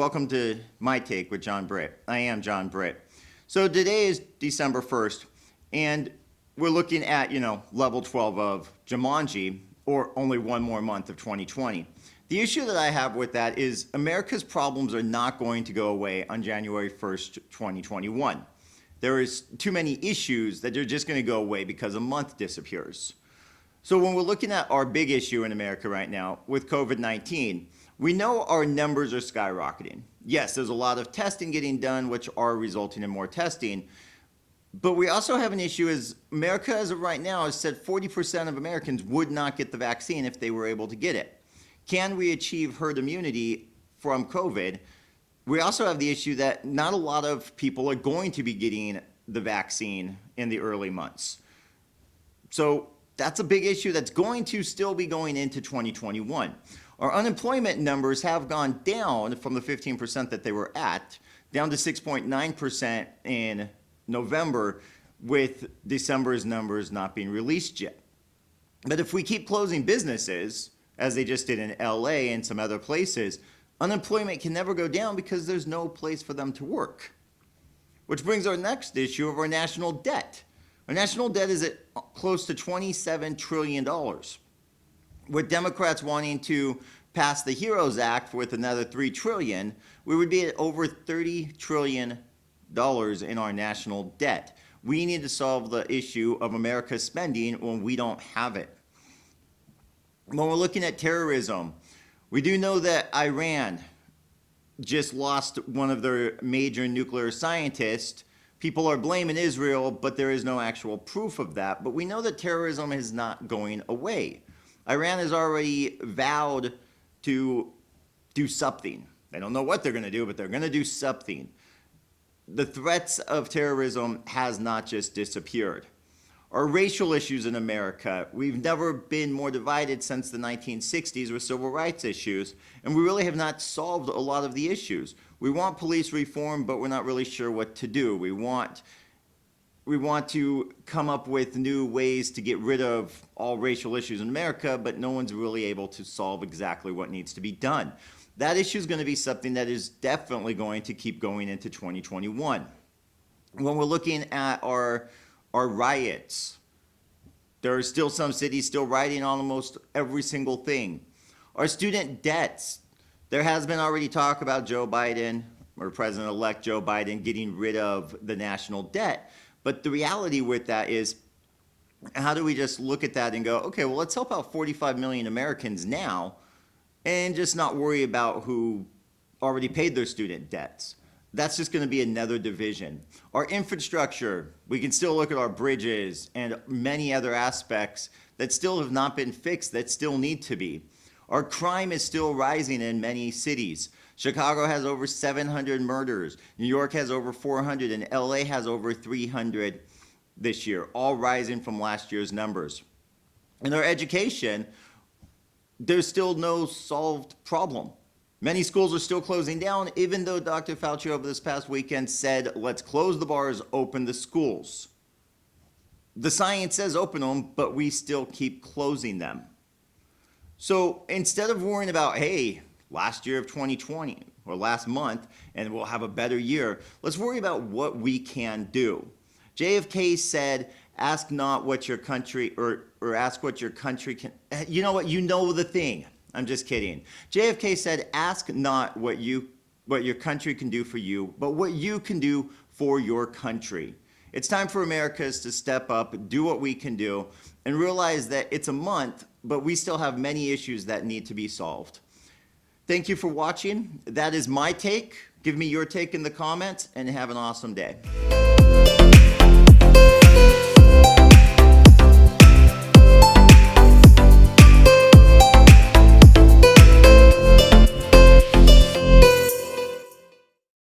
welcome to My Take with John Britt. I am John Britt. So today is December 1st, and we're looking at, level 12 of Jumanji, or only one more month of 2020. The issue that I have with that is America's problems are not going to go away on January 1st, 2021. There is too many issues that they're just going to go away because a month disappears. So when we're looking at our big issue in America right now with COVID-19, we know our numbers are skyrocketing. Yes, there's a lot of testing getting done, which are resulting in more testing. But we also have an issue as America, as of right now, has said 40% of Americans would not get the vaccine if they were able to get it. Can we achieve herd immunity from COVID? We also have the issue that not a lot of people are going to be getting the vaccine in the early months. So that's a big issue that's going to still be going into 2021. Our unemployment numbers have gone down from the 15% that they were at, down to 6.9% in November, with December's numbers not being released yet. But if we keep closing businesses, as they just did in LA and some other places, unemployment can never go down because there's no place for them to work. Which brings our next issue of our national debt. Our national debt is at close to $27 trillion. With Democrats wanting to pass the HEROES Act with another $3 trillion, we would be at over $30 trillion in our national debt. We need to solve the issue of America's spending when we don't have it. When we're looking at terrorism, we do know that Iran just lost one of their major nuclear scientists. People are blaming Israel, but there is no actual proof of that. But we know that terrorism is not going away. Iran has already vowed to do something. They don't know what they're going to do, but they're going to do something. The threats of terrorism has not just disappeared. Our racial issues in America, we've never been more divided since the 1960s with civil rights issues, and we really have not solved a lot of the issues. We want police reform, but we're not really sure what to do. We want to come up with new ways to get rid of all racial issues in America, but no one's really able to solve exactly what needs to be done. That issue is going to be something that is definitely going to keep going into 2021. When we're looking at our riots, there are still some cities still rioting on almost every single thing. Our student debts, there has been already talk about Joe Biden, or President-elect Joe Biden, getting rid of the national debt. But the reality with that is, how do we just look at that and go, okay, well, let's help out 45 million Americans now and just not worry about who already paid their student debts. That's just going to be another division. Our infrastructure, we can still look at our bridges and many other aspects that still have not been fixed, that still need to be. Our crime is still rising in many cities. Chicago has over 700 murders. New York has over 400, and LA has over 300 this year, all rising from last year's numbers. In our education, there's still no solved problem. Many schools are still closing down, even though Dr. Fauci over this past weekend said, let's close the bars, open the schools. The science says open them, but we still keep closing them. So instead of worrying about, hey, last year of 2020 or last month, and we'll have a better year, let's worry about what we can do. JFK said, ask not what your country, or ask what your country can, you know what, you know the thing. I'm just kidding. JFK said, ask not what your country can do for you, but what you can do for your country. It's time for Americans to step up, do what we can do, and realize that it's a month, but we still have many issues that need to be solved. Thank you for watching. That is my take. Give me your take in the comments, and have an awesome day.